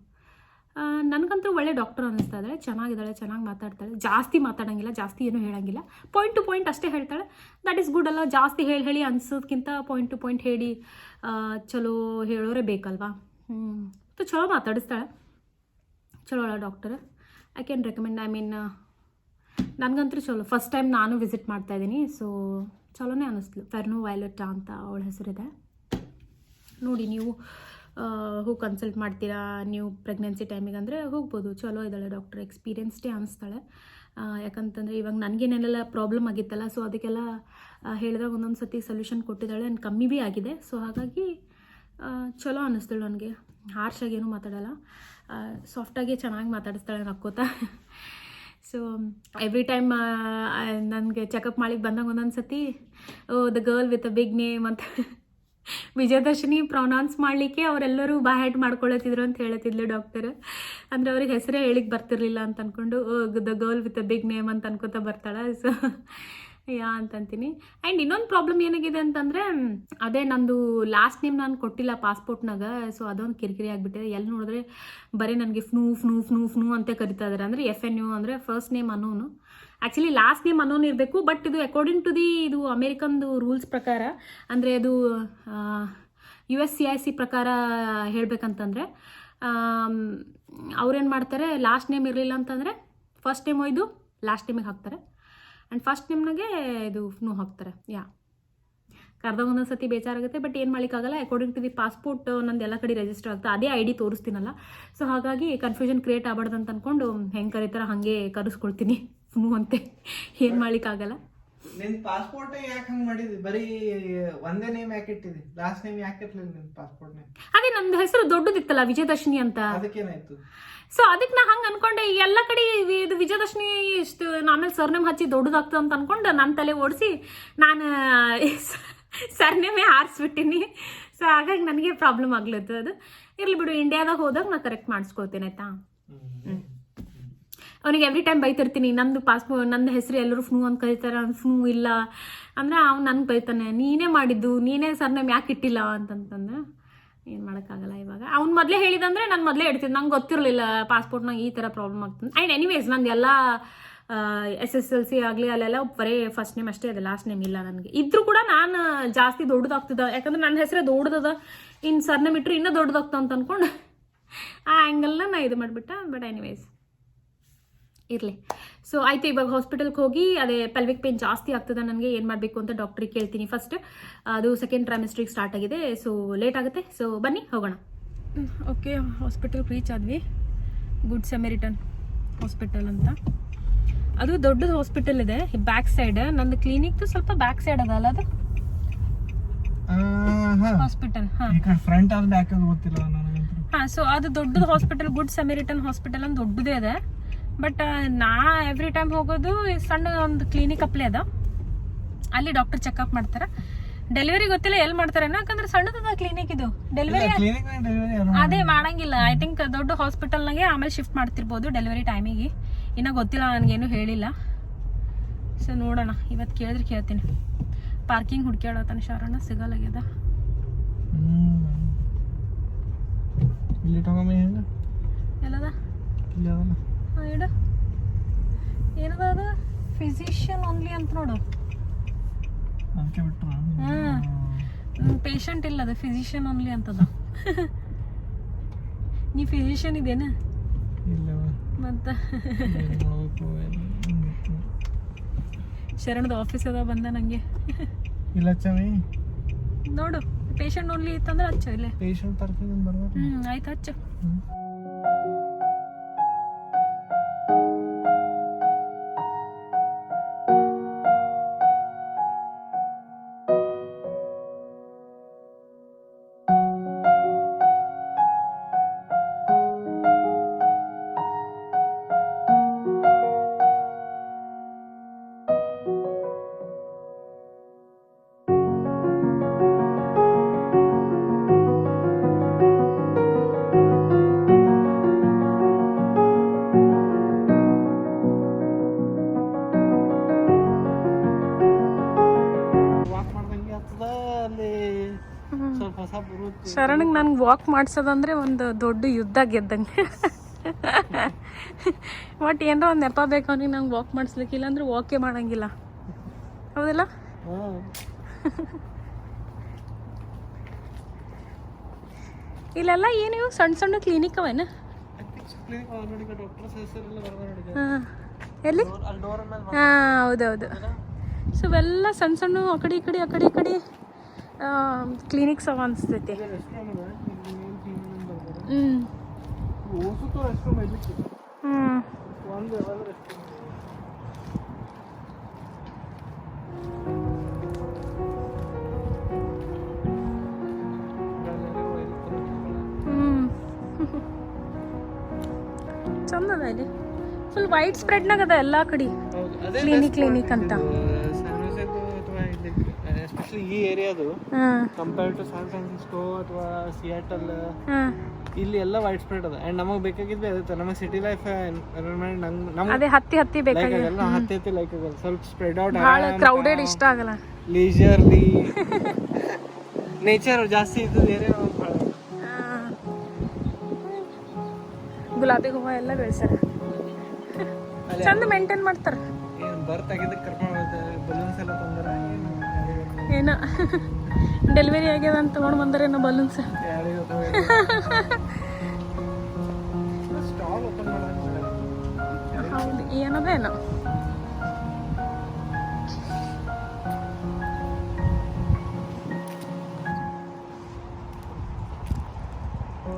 ನನಗಂತೂ ಒಳ್ಳೆ ಡಾಕ್ಟರ್ ಅನ್ನಿಸ್ತಾ ಇದ್ದಾಳೆ, ಚೆನ್ನಾಗಿದ್ದಾಳೆ, ಚೆನ್ನಾಗಿ ಮಾತಾಡ್ತಾಳೆ. ಜಾಸ್ತಿ ಮಾತಾಡೋಂಗಿಲ್ಲ, ಜಾಸ್ತಿ ಏನೂ ಹೇಳೋಂಗಿಲ್ಲ, ಪಾಯಿಂಟ್ ಟು ಪಾಯಿಂಟ್ ಅಷ್ಟೇ ಹೇಳ್ತಾಳೆ. ದಟ್ ಈಸ್ ಗುಡ್ ಅಲ್ಲ. ಜಾಸ್ತಿ ಹೇಳಿ ಅನ್ಸೋದಕ್ಕಿಂತ ಪಾಯಿಂಟ್ ಟು ಪಾಯಿಂಟ್ ಹೇಳಿ ಚಲೋ ಹೇಳೋರೇ ಬೇಕಲ್ವಾ. ಚಲೋ ಮಾತಾಡಿಸ್ತಾಳೆ, ಚಲೋ ಅಲ್ಲ doctor. I can recommend. I mean ನನಗಂತೂ ಚಲೋ. ಫಸ್ಟ್ ಟೈಮ್ ನಾನು ವಿಸಿಟ್ ಮಾಡ್ತಾಯಿದ್ದೀನಿ, ಸೊ ಚಲೋನೇ ಅನ್ನಿಸ್ಲು. ಫೆರ್ನು ವೈಲೆಟ್ ಅಂತ ಅವಳ ಹೆಸರಿದೆ. ನೋಡಿ ನೀವು ಹೋಗಿ ಕನ್ಸಲ್ಟ್ ಮಾಡ್ತೀರಾ ನೀವು ಪ್ರೆಗ್ನೆನ್ಸಿ ಟೈಮಿಗೆ ಅಂದರೆ ಹೋಗ್ಬೋದು. ಚಲೋ ಇದ್ದಾಳೆ ಡಾಕ್ಟರ್, ಎಕ್ಸ್ಪೀರಿಯನ್ಸ್ಡೇ ಅನ್ನಿಸ್ತಾಳೆ. ಯಾಕಂತಂದರೆ ಇವಾಗ ನನಗೇನೆಲ್ಲ ಪ್ರಾಬ್ಲಮ್ ಆಗಿತ್ತಲ್ಲ, ಸೊ ಅದಕ್ಕೆಲ್ಲ ಹೇಳಿದಾಗ ಒಂದೊಂದು ಸತಿ ಸೊಲ್ಯೂಷನ್ ಕೊಟ್ಟಿದ್ದಾಳೆ. ಆ್ಯಂಡ್ ಕಮ್ಮಿ ಭೀ ಆಗಿದೆ. ಸೊ ಹಾಗಾಗಿ ಚಲೋ ಅನ್ನಿಸ್ತಾಳೆ ನನಗೆ. ಹಾರ್ಷಾಗಿ ಏನೂ ಮಾತಾಡಲ್ಲ, ಸಾಫ್ಟಾಗಿ ಚೆನ್ನಾಗಿ ಮಾತಾಡಿಸ್ತಾಳೆ ನಕ್ಕೋತಾ. ಸೊ ಎವ್ರಿ ಟೈಮ್ ನನಗೆ ಚೆಕಪ್ ಮಾಡಿಗೆ ಬಂದಾಗ ಒಂದೊಂದು ಸತಿ the girl with a big name ಅಂತ ವಿಜಯದರ್ಶಿನಿ ಪ್ರೊನೌನ್ಸ್ ಮಾಡಲಿಕ್ಕೆ ಅವರೆಲ್ಲರೂ ಬಾಯ್ ಮಾಡ್ಕೊಳತ್ತಿದ್ರು ಅಂತ ಹೇಳತ್ತಿದ್ಲು ಡಾಕ್ಟರ್. ಅಂದರೆ ಅವ್ರಿಗೆ ಹೆಸರೇ ಹೇಳಿಕ್ಕೆ ಬರ್ತಿರ್ಲಿಲ್ಲ ಅಂತ ಅಂದ್ಕೊಂಡು the girl with a big name ಅಂತ ಅನ್ಕೋತಾ ಬರ್ತಾಳೆ. ಸೊ ಯಾ ಅಂತಂತೀನಿ. ಆ್ಯಂಡ್ ಇನ್ನೊಂದು ಪ್ರಾಬ್ಲಮ್ ಏನಾಗಿದೆ ಅಂತಂದರೆ, ಅದೇ ನಂದು ಲಾಸ್ಟ್ ನೇಮ್ ನಾನು ಕೊಟ್ಟಿಲ್ಲ ಪಾಸ್ಪೋರ್ಟ್ನಾಗ. ಸೊ ಅದೊಂದು ಕಿರಿಕಿರಿ ಆಗಿಬಿಟ್ಟಿದೆ. ಎಲ್ಲಿ ನೋಡಿದ್ರೆ ಬರೀ ನನಗೆ ಫ್ನೂ ಅಂತ ಕರಿತಾ ಇದ್ದಾರೆ. ಅಂದರೆ FNU ಅಂದರೆ ಫಸ್ಟ್ ನೇಮ್ ಅನ್ನೋನು. ಆ್ಯಕ್ಚುಲಿ ಲಾಸ್ಟ್ ನೇಮ್ ಅನ್ನೋನು ಇರಬೇಕು, ಬಟ್ ಇದು ಅಕಾರ್ಡಿಂಗ್ ಟು ದಿ ಇದು ಅಮೇರಿಕನ್ದು ರೂಲ್ಸ್ ಪ್ರಕಾರ, ಅಂದರೆ ಅದು USCIC ಪ್ರಕಾರ ಹೇಳಬೇಕಂತಂದರೆ ಅವ್ರೇನು ಮಾಡ್ತಾರೆ, ಲಾಸ್ಟ್ ನೇಮ್ ಇರಲಿಲ್ಲ ಅಂತಂದರೆ ಫಸ್ಟ್ ನೇಮ್ ಒಯ್ದು ಲಾಸ್ಟ್ ನೇಮಿಗೆ ಹಾಕ್ತಾರೆ. ಆ್ಯಂಡ್ ಫಸ್ಟ್ ನೇಮ್ನಾಗೆ ಇದು ಫ್ನೂ ಹಾಕ್ತಾರೆ. ಕರ್ದಾಗ ಒಂದೊಂದು ಸತಿ ಬೇಜಾರಾಗುತ್ತೆ, ಬಟ್ ಏನು ಮಾಡೋಕ್ಕಾಗಲ್ಲ. ಅಕಾರ್ಡಿಂಗ್ ಟು ದಿ ಪಾಸ್ಪೋರ್ಟ್ ನಂದು ಎಲ್ಲ ಕಡೆ ರಿಜಿಸ್ಟರ್ ಆಗ್ತದೆ, ಅದೇ ID ತೋರಿಸ್ತೀನಲ್ಲ. ಸೊ ಹಾಗಾಗಿ ಕನ್ಫ್ಯೂಷನ್ ಕ್ರಿಯೇಟ್ ಆಗ್ಬಾರ್ದು ಅಂತ ಅಂದ್ಕೊಂಡು ಹೆಂಗೆ ಕರೀತಾರೆ ಹಾಗೆ ಕರೆಸ್ಕೊಳ್ತೀನಿ ಫ್ನೂ ಅಂತೆ. ಏನು ಮಾಡ್ಲಿಕ್ಕಾಗಲ್ಲ. ನಿನ್ ಪಾಸ್ಪೋರ್ಟ್ ಯಾಕೆ ಹಂಗೆ ಮಾಡಿದ್ವಿ? ಬರೀ ಒಂದೇ ನೇಮ್ ಯಾಕೆ ಇಟ್ಟಿದ್ವಿ? ಲಾಸ್ಟ್ ನೇಮ್ ಯಾಕೆ ಇರ್ಲಿಲ್ಲ ನಿನ್ ಪಾಸ್ಪೋರ್ಟ್ ನೇಮ್? ಅದೇ ನಂದು ಹೆಸರು ದೊಡ್ಡದಿತ್ತಲ್ಲ, ವಿಜಯದರ್ಶಿನಿ ಅಂತ. ಅದಕ್ಕೇನಾಯ್ತು? ಸೊ ಅದಕ್ಕೆ ನಾ ಹಂಗೆ ಅನ್ಕೊಂಡೆ. ಎಲ್ಲ ಕಡೆ ಇದು ವಿಜಯದರ್ಶಿನಿ ಇಷ್ಟು ಆಮೇಲೆ ಸರ್ನೇಮ್ ಹಚ್ಚಿ ದೊಡ್ಡದಾಗ್ತದೆ ಅಂತ ಅನ್ಕೊಂಡು ನನ್ನ ತಲೆ ಓಡಿಸಿ ನಾನು ಸರ್ನೇಮೇ ಹಾರಿಸ್ಬಿಟ್ಟಿನಿ. ಸೊ ಹಾಗಾಗಿ ನನಗೆ ಪ್ರಾಬ್ಲಮ್ ಆಗ್ಲತ್ತು. ಅದು ಇರಲಿ ಬಿಡು, ಇಂಡಿಯಾದಾಗ ಹೋದಾಗ ನಾ ಕರೆಕ್ಟ್ ಮಾಡಿಸ್ಕೊಳ್ತೀನಿ ಆಯ್ತಾ. ಅವನಿಗೆ ಎವ್ರಿ ಟೈಮ್ ಬೈತಿರ್ತೀನಿ, ನಂದು ಪಾಸ್ಪೋರ್ಟ್ ನಂದು ಹೆಸರು ಎಲ್ಲರೂ ಫ್ನೂ ಅಂತ ಕರೀತಾರೆ, ಅವ್ನು ಫ್ನೂ ಇಲ್ಲ ಅಂದರೆ ಅವ್ನು ನನಗೆ ಬೈತಾನೆ, ನೀನೇ ಮಾಡಿದ್ದು, ನೀನೇ ಸರ್ನೇಮ್ ಯಾಕೆ ಇಟ್ಟಿಲ್ಲ ಅಂತಂತಂದ್ರೆ ಏನು ಮಾಡೋಕ್ಕಾಗಲ್ಲ. ಇವಾಗ ಅವ್ನು ಮೊದಲೇ ಹೇಳಿದಂದರೆ ನಾನು ಮೊದಲೇ ಹೇಳ್ತೀನಿ. ನಂಗೆ ಗೊತ್ತಿರಲಿಲ್ಲ ಪಾಸ್ಪೋರ್ಟ್ನಾಗ ಈ ಥರ ಪ್ರಾಬ್ಲಮ್ ಆಗ್ತದೆ. ಆ್ಯಂಡ್ ಎನಿವೇಸ್ ನಂದು ಎಲ್ಲ SSLC ಆಗಲಿ ಅಲ್ಲೆಲ್ಲ ಬರೀ ಫಸ್ಟ್ ನೇಮ್ ಅಷ್ಟೇ ಇದೆ, ಲಾಸ್ಟ್ ನೇಮ್ ಇಲ್ಲ ನನಗೆ. ಇದ್ರೂ ಕೂಡ ನಾನು ಜಾಸ್ತಿ ದೊಡ್ಡದಾಗ್ತದೆ, ಯಾಕಂದ್ರೆ ನನ್ನ ಹೆಸರೇ ದೊಡ್ಡದದ, ಇನ್ನು ಸರ್ನೇಮ್ ಇಟ್ಟರೆ ಇನ್ನೂ ದೊಡ್ಡದಾಗ್ತದೆ ಅಂತ ಅಂದ್ಕೊಂಡು ಆ ಆ್ಯಂಗಲ್ನ ನಾ ಇದು ಮಾಡಿಬಿಟ್ಟೆ. ಬಟ್ ಎನಿವೇಸ್ ಇರಲಿ. ಸೊ ಆಯಿತು, ಇವಾಗ ಹಾಸ್ಪಿಟಲ್ಗೆ ಹೋಗಿ ಅದೇ ಪೆಲ್ವಿಕ್ ಪೇನ್ ಜಾಸ್ತಿ ಆಗ್ತದೆ ನನಗೆ, ಏನು ಮಾಡಬೇಕು ಅಂತ ಡಾಕ್ಟ್ರಿಗೆ ಕೇಳ್ತೀನಿ ಫಸ್ಟ್. ಅದು ಸೆಕೆಂಡ್ ಟ್ರೈಮೆಸ್ಟ್ರಿಗೆ ಸ್ಟಾರ್ಟ್ ಆಗಿದೆ, ಸೊ ಲೇಟ್ ಆಗುತ್ತೆ. ಸೊ ಬನ್ನಿ ಹೋಗೋಣ. ಓಕೆ, ಹಾಸ್ಪಿಟಲ್ಗೆ ರೀಚ್ ಆದ್ವಿ. ಗುಡ್ ಸಮರಿಟನ್ ಹಾಸ್ಪಿಟಲ್ ಅಂತ. ಅದು ದೊಡ್ಡದು ಹಾಸ್ಪಿಟಲ್ ಇದೆ ಬ್ಯಾಕ್ ಸೈಡ್. ನಂದು ಕ್ಲಿನಿಕ್ ಸ್ವಲ್ಪ ಬ್ಯಾಕ್ ಸೈಡ್ ಅದಲ್ಲ ಅದು ಹಾಸ್ಪಿಟಲ್. ಫ್ರಂಟ್ ಆರ್ ಬ್ಯಾಕ್ ಅಂತ ಗೊತ್ತಿಲ್ಲ ನನಗೆ. ಸೊ ಅದು ದೊಡ್ಡದು ಹಾಸ್ಪಿಟಲ್, ಗುಡ್ ಸಮರಿಟನ್ ಹಾಸ್ಪಿಟಲ್ ಅಂತ ದೊಡ್ಡದೇ ಇದೆ. ಬಟ್ ನಾ ಎವ್ರಿ ಟೈಮ್ ಹೋಗೋದು ಸಣ್ಣ ಒಂದು ಕ್ಲಿನಿಕ್ ಅಪ್ಲೇ ಅದ, ಅಲ್ಲಿ ಡಾಕ್ಟರ್ ಚೆಕ್ಅಪ್ ಮಾಡ್ತಾರೆ. ಡೆಲಿವರಿ ಗೊತ್ತಿಲ್ಲ ಎಲ್ಲಿ ಮಾಡ್ತಾರೆ, ಯಾಕಂದ್ರೆ ಸಣ್ಣದ ಕ್ಲಿನಿಕ್ ಇದು. ಡೆಲಿವರಿ ಅದೇ ಮಾಡಂಗಿಲ್ಲ. ಐ ಥಿಂಕ್ ದೊಡ್ಡ ಹಾಸ್ಪಿಟಲ್ನಾಗೆ ಆಮೇಲೆ ಶಿಫ್ಟ್ ಮಾಡ್ತಿರ್ಬೋದು ಡೆಲಿವರಿ ಟೈಮಿಗೆ. ಇನ್ನ ಗೊತ್ತಿಲ್ಲ, ನನಗೇನು ಹೇಳಿಲ್ಲ. ಸೊ ನೋಡೋಣ, ಇವತ್ತು ಕೇಳಿದ್ರೆ ಕೇಳ್ತೀನಿ. ಪಾರ್ಕಿಂಗ್ ಹುಡ್ಕ್ಯಾಡತಾನ ಶರಣ, ಸಿಗಲ್ಲಾಗ್ಯದ. ಎಲ್ಲದ ಇಡು, ಏನದ ಅದು ಫಿಸಿಷಿಯನ್ ಓನ್ಲಿ ಅಂತ ನೋಡು. ಪೇಷಂಟ್ ಇಲ್ಲ, ಅದು ಫಿಸಿಷಿಯನ್ ಓನ್ಲಿ ಅಂತದ. ನೀ ಫಿಸಿಷಿಯನ್ ಇದೇನ ಮತ್ತ? ಶರಣದ ಆಫೀಸ್ ಅದ, ಬಂದ ನಂಗೆ ಇಲ್ಲ ಚಮಿ ನೋಡು. ಪೇಷಂಟ್ ಓನ್ಲಿ ಇತ್ತಂದ್ರೆ ಹಚ್ಚು ಇಲ್ಲೇ. ಪೇಷಂಟ್ ಪಾರ್ಕಿಂಗ್ ಬರ್ಬೋದು. ಆಯ್ತು ಹಚ್ಚು. ಶರಣಗ್ ನನ್ಗೆ ವಾಕ್ ಮಾಡ್ಸೋದಂದ್ರೆ ಒಂದು ದೊಡ್ಡ ಯುದ್ಧ ಗೆದ್ದಂಗೆ. ಬಟ್ ಏನರ ಒಂದು ನೆಪ ಬೇಕು ಅವ್ನಿಗೆ ನಂಗೆ ವಾಕ್ ಮಾಡಿಸ್ಲಿಕ್ಕೆ, ಇಲ್ಲಾಂದ್ರೆ ವಾಕೇ ಮಾಡಂಗಿಲ್ಲ. ಹೌದಿಲ್ಲ? ಇಲ್ಲೆಲ್ಲ ಏನಿವು ಸಣ್ಣ ಸಣ್ಣ ಕ್ಲಿನಿಕ್ ಅವೇನ? ಎಲ್ಲಿ? ಹೌದೌದು. ಸೊ ಇವೆಲ್ಲ ಸಣ್ಣ ಸಣ್ಣ ಆ ಕಡೆ ಈ ಕಡೆ ಕ್ಲಿನಿಕ್ಸ್ ಅವ ಅನಿಸ್ತೈತಿ. ಚಂದ ಅದ ಇಲ್ಲಿ, ಫುಲ್ ವೈಡ್ ಸ್ಪ್ರೆಡ್ನಾಗ ಅದ ಎಲ್ಲ ಕಡೆ ಕ್ಲಿನಿಕ್ ಅಂತ. ಈ ಏರಿಯಾದು ಕಂಪೇರ್ ಟು ಸ್ಯಾನ್ ಫ್ರಾನ್ಸಿಸ್ಕೋ ಅಥವಾ ಸಿಯಾಟಲ್, ಇಲ್ಲಿ ಎಲ್ಲ ವೈಡ್ ಸ್ಪ್ರೆಡ್ ಅದ. ಅಂಡ್ ನಮಗೆ ಬೇಕಾಗಿದ್ದೆ ಅದೇ, ನಮಗೆ ಸಿಟಿ ಲೈಫ್ ಎನ್ವೈರನ್ಮೆಂಟ್ ಅದೇ ಹತ್ತಿ ಬೇಕಾಗಿಲ್ಲ. ಹತ್ತಿ ಲೈಕ್ ಆಗಲ್ಲ, ಸ್ವಲ್ಪ ಸ್ಪ್ರೆಡ್ ಔಟ್, ಬಹಳ ಕ್ರೌಡೆಡ್ ಇಷ್ಟ ಆಗಲ್ಲ. ಲೀಜರ್ಲಿ ನೇಚರ್ ಜಾಸ್ತಿ ಇದ್ದದ ಏರಿಯಾ. ಗುಲಾಬಿ ಹೂವ ಎಲ್ಲ ಬೆಳೆಸ್ಯಾರ, ಚಂದ ಮೇಂಟೈನ್ ಮಾಡ್ತಾರ. ಬರ್ತ್ ಆಗಿದ್ದಕ್ಕೆ ಕರ್ಕೊಂಡು ಹೋಗ್ತಾರೆ, ಬಲೂನ್ಸ್ ಎಲ್ಲ ತಂದಾರ. ಏನ ಡೆಲಿವರಿ ಆಗ್ಯದ ಅಂತ ತಗೊಂಡು ಬಂದಾರೇನೋ ಬಲೂನ್ಸ್. ಹೌದು, ಏನದೇನೋ.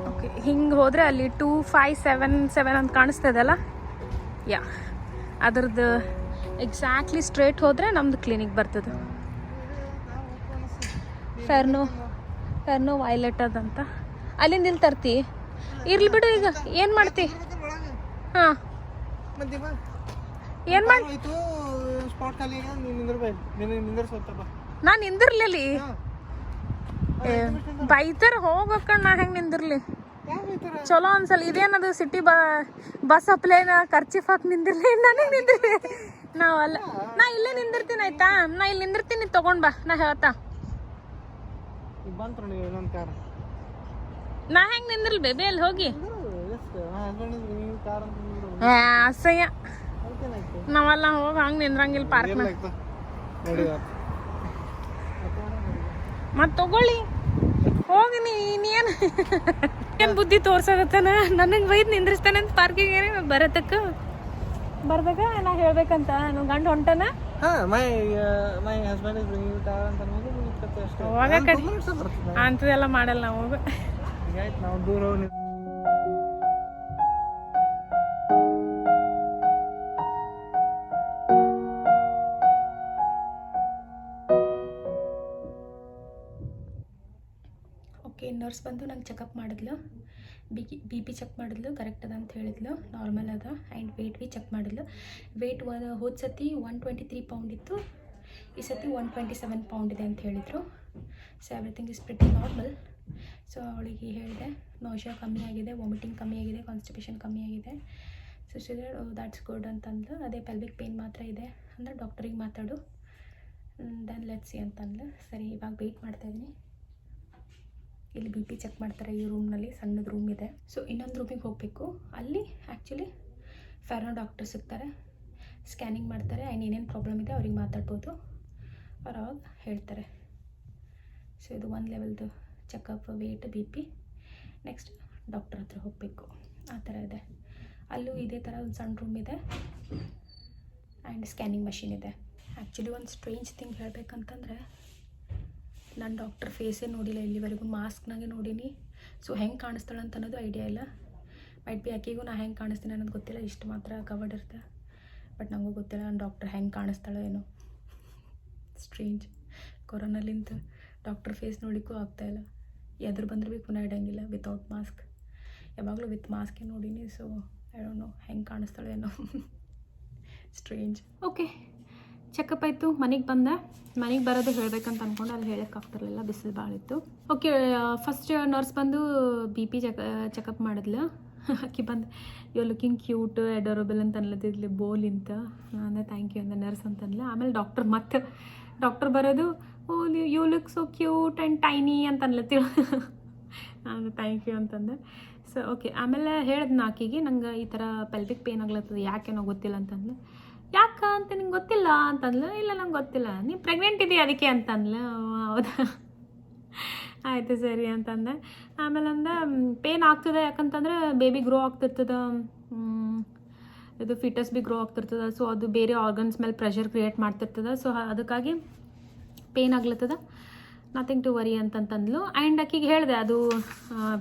ಓಕೆ, ಹಿಂಗೆ ಹೋದ್ರೆ ಅಲ್ಲಿ 2577 ಅಂತ ಕಾಣಿಸ್ತದಲ್ಲ, ಯಾ ಅದ್ರದ್ದು ಎಕ್ಸಾಕ್ಟ್ಲಿ ಸ್ಟ್ರೇಟ್ ಹೋದರೆ ನಮ್ದು ಕ್ಲಿನಿಕ್ ಬರ್ತದೆ. ಫೆರ್ನೋ ವೈಲೆಟ್ ಅದಂತ. ಅಲ್ಲಿಂದ ಇಲ್ಲಿ ತರ್ತಿ, ಇರ್ಲಿ ಬಿಡು. ಈಗ ಏನು ಮಾಡ್ತಿ? ಹಾಂ, ಏನು ಮಾಡಿ? ನಾನು ನಿಂದಿರ್ಲಿ, ಬೈತಾರ ಹೋಗಕ್ಕ. ನಾ ಹೆಂಗೆ ನಿಂದಿರ್ಲಿ? ಚಲೋ ಅನ್ಸಲ್ಲ. ಇದೇನದು ಸಿಟಿ ಬಸ್ ಅಪ್ಲೇನ ಖರ್ಚಿಫ್ ಹಾಕಿ ನಿಂದಿರ್ಲಿ, ನನಗೆ ನಿಂದಿರ್ಲಿ. ನಾವಲ್ಲ, ನಾ ಇಲ್ಲೇ ನಿಂದಿರ್ತೀನಿ ಆಯ್ತಾ? ನಾ ಇಲ್ಲಿ ನಿಂದಿರ್ತೀನಿ, ತಗೊಂಡ್ ಬಾ. ನಾ ಹೇಳ್ತಾ ನಾ ಹೆಂಗ್ ನಿಂದಿರ್ಲಿ ಬೇಬಿ? ಅಲ್ಲಿ ಹೋಗಿ ಅಸಹ್ಯ. ನಾವೆಲ್ಲ ಹೋಗಿ ಹಂಗೆ ನಿಂದ್ರಂಗಿಲ್ಲ ಪಾರ್ಕ್ನ. ಮತ್ತೆ ತಗೊಳ್ಳಿ, ಹೋಗಿ. ನೀನು ಬುದ್ಧಿ ತೋರ್ಸಾಗತ್ತಾನ, ನನಗೆ ಬೈದ್ ನಿಂದ್ರಿಸ್ತಾನೆ ಅಂತ ಪಾರ್ಕಿಗೆ ಬರ್ದಾಗ ನಾ ಹೇಳ್ಬೇಕಂತ. ನಾನು ಗಂಡ ಹೊಂಟನ ಅಂತದೆಲ್ಲ ಮಾಡಲ್ಲ ನಾವು. ಓಕೆ, ನರ್ಸ್ ಬಂದು ನಂಗೆ ಚೆಕಪ್ ಮಾಡಿದ್ಲು, ಬಿ ಪಿ ಚೆಕ್ ಮಾಡಿದ್ಲು, ಕರೆಕ್ಟ್ ಅದ ಅಂತ ಹೇಳಿದ್ಲು, ನಾರ್ಮಲ್ ಅದ. ಆ್ಯಂಡ್ ವೆಯ್ಟ್ ಭೀ ಚೆಕ್ ಮಾಡಿದ್ಲು. ವೆಯ್ಟ್ ಹೋದ ಸತಿ 123 ಪೌಂಡ್ ಇತ್ತು, ಈ ಸತಿ 127 ಪೌಂಡ್ ಇದೆ ಅಂತ ಹೇಳಿದರು. So everything is pretty normal. So ಅವಳಿಗೆ ಹೇಳಿದೆ ನೋಶಿಯಾ ಕಮ್ಮಿ ಆಗಿದೆ, ವಾಮಿಟಿಂಗ್ ಕಮ್ಮಿ ಆಗಿದೆ, ಕಾನ್ಸ್ಟಿಪೇಷನ್ ಕಮ್ಮಿ ಆಗಿದೆ. ಸೊ ದ್ಯಾಟ್ಸ್ ಗುಡ್ ಅಂತಂದ್ಲು. ಅದೇ ಪೆಲ್ವಿಕ್ ಪೇನ್ ಮಾತ್ರ ಇದೆ ಅಂದರೆ ಡಾಕ್ಟ್ರಿಗೆ ಮಾತಾಡು, ದೆನ್ ಲೆಟ್ಸ್ ಸಿ ಅಂತಂದ್ಲು. ಸರಿ, ಇವಾಗ ವೆಯ್ಟ್ ಮಾಡ್ತಾಯಿದ್ದೀನಿ. ಇಲ್ಲಿ ಬಿ ಪಿ ಚೆಕ್ ಮಾಡ್ತಾರೆ ಈ ರೂಮ್ನಲ್ಲಿ, ಸಣ್ಣದು ರೂಮ್ ಇದೆ. ಸೊ ಇನ್ನೊಂದು ರೂಮಿಗೆ ಹೋಗಬೇಕು. ಅಲ್ಲಿ ಆ್ಯಕ್ಚುಲಿ ಫೆರೋ ಡಾಕ್ಟರ್ ಸಿಗ್ತಾರೆ, ಸ್ಕ್ಯಾನಿಂಗ್ ಮಾಡ್ತಾರೆ, ಆ್ಯಂಡ್ ಏನೇನು ಪ್ರಾಬ್ಲಮ್ ಇದೆ ಅವ್ರಿಗೆ ಮಾತಾಡ್ಬೋದು, ಅವ್ರು ಅವಾಗ ಹೇಳ್ತಾರೆ. ಸೊ ಇದು 1 ಲೆವೆಲ್ದು checkup, weight, B P. Next doctor ಹತ್ರ ಹೋಗಬೇಕು, ಆ ಥರ ಇದೆ. ಅಲ್ಲೂ ಇದೇ ಥರ ಒಂದು ಸಣ್ಣ ರೂಮ್ ಇದೆ ಆ್ಯಂಡ್ ಸ್ಕ್ಯಾನಿಂಗ್ ಮಷಿನ್ ಇದೆ. ಆ್ಯಕ್ಚುಲಿ ಒಂದು ಸ್ಟ್ರೇಂಜ್ ಥಿಂಗ್ ಹೇಳಬೇಕಂತಂದರೆ, ನಾನು ಡಾಕ್ಟರ್ ಫೇಸೇ ನೋಡಿಲ್ಲ ಇಲ್ಲಿವರೆಗೂ, ಮಾಸ್ಕ್ನಾಗೆ ನೋಡೀನಿ. ಸೊ ಹೆಂಗೆ ಕಾಣಿಸ್ತಾಳೆ ಅಂತ ಅನ್ನೋದು ಐಡಿಯಾ ಇಲ್ಲ. ಮೈಟ್ ಬಿ ಆಕೆಗೂ ನಾ ಹೆಂಗೆ ಕಾಣಿಸ್ತೀನಿ ಅನ್ನೋದು ಗೊತ್ತಿಲ್ಲ, ಇಷ್ಟು ಮಾತ್ರ ಕವರ್ಡ್ ಇರುತ್ತೆ. ಬಟ್ ನನಗೂ ಗೊತ್ತಿಲ್ಲ ನಾನು ಡಾಕ್ಟರ್ ಹೆಂಗೆ ಕಾಣಿಸ್ತಾಳೋ ಏನೋ. ಸ್ಟ್ರೇಂಜ್. ಕೊರೋನಾಲಿಂತ ಡಾಕ್ಟರ್ ಫೇಸ್ ನೋಡಲಿಕ್ಕೂ ಆಗ್ತಾಯಿಲ್ಲ, ಎದುರು ಬಂದ್ರೆ ಭೀ ಪುನಃ ಇಡೋಂಗಿಲ್ಲ ವಿತೌಟ್ ಮಾಸ್ಕ್. ಯಾವಾಗಲೂ ವಿತ್ ಮಾಸ್ಕೇ ನೋಡೀನಿ. ಸೊ ಐ ಡೋಂಟ್ ನೋ ಹೆಂಗೆ ಕಾಣಿಸ್ತಾಳೆ ಏನೋ. ಸ್ಟ್ರೇಂಜ್. ಓಕೆ, ಚೆಕಪ್ ಆಯಿತು, ಮನೆಗೆ ಬಂದೆ. ಮನೆಗೆ ಬರೋದು ಹೇಳಬೇಕಂತ ಅಂದ್ಕೊಂಡು ಅಲ್ಲಿ ಹೇಳೋಕ್ಕಾಗ್ತಿರ್ಲಿಲ್ಲ, ಬಿಸಿಲು ಭಾಳ ಇತ್ತು. ಓಕೆ, ಫಸ್ಟ್ ನರ್ಸ್ ಬಂದು ಬಿ ಪಿ ಚೆಕಪ್ ಮಾಡಿದ್ಲು. ಆಕೆ ಬಂದು ಯು ಲುಕಿಂಗ್ ಕ್ಯೂಟ್, ಅಡೋರಬಲ್ ಅಂತ ಅನ್ಲತ್ತಿದ್ಲಿ, ಬೋಲಿಂತ. ಅಂದರೆ ಥ್ಯಾಂಕ್ ಯು ಅಂದ ನರ್ಸ್ ಅಂತಂದ್ಲು. ಆಮೇಲೆ ಡಾಕ್ಟರ್ ಬರೋದು, oh you look so cute and tiny ಅಂತ ಅನ್ಲತ್ತಿಳು. ನಾನು ಥ್ಯಾಂಕ್ ಯು ಅಂತಂದೆ. ಸೊ ಓಕೆ, ಆಮೇಲೆ ಹೇಳಿದ್ನ ಆಕೆಗೆ ನಂಗೆ ಈ ಥರ ಪೆಲ್ವಿಕ್ ಪೇನ್ ಆಗ್ಲತ್ತದ, ಯಾಕೇನೋ ಗೊತ್ತಿಲ್ಲ ಅಂತಂದ್ಲು. ಯಾಕೆ ಅಂತ ನಿಂಗೆ ಗೊತ್ತಿಲ್ಲ ಅಂತಂದ್ಲು. ಇಲ್ಲ ನಂಗೆ ಗೊತ್ತಿಲ್ಲ, ನೀನು ಪ್ರೆಗ್ನೆಂಟ್ ಇದೆಯಾ ಅದಕ್ಕೆ ಅಂತಂದ್ಲು. ಹೌದಾ, ಆಯಿತು ಸರಿ ಅಂತಂದೆ. ಆಮೇಲೆ ಅಂದ ಪೇನ್ ಆಗ್ತದೆ, ಯಾಕಂತಂದ್ರೆ ಬೇಬಿ ಗ್ರೋ ಆಗ್ತಿರ್ತದೆ, ಇದು ಫಿಟಸ್ ಬಿ ಗ್ರೋ ಆಗ್ತಿರ್ತದೆ. ಸೊ ಅದು ಬೇರೆ ಆರ್ಗನ್ಸ್ ಮೇಲೆ ಪ್ರೆಷರ್ ಕ್ರಿಯೇಟ್ ಮಾಡ್ತಿರ್ತದೆ. ಸೊ ಅದಕ್ಕಾಗಿ ಪೇನ್ ಆಗ್ಲತ್ತದ, ನಥಿಂಗ್ ಟು ವರಿ ಅಂತಂತಂದ್ಲು. ಆ್ಯಂಡ್ ಆಕಿಗೆ ಹೇಳಿದೆ ಅದು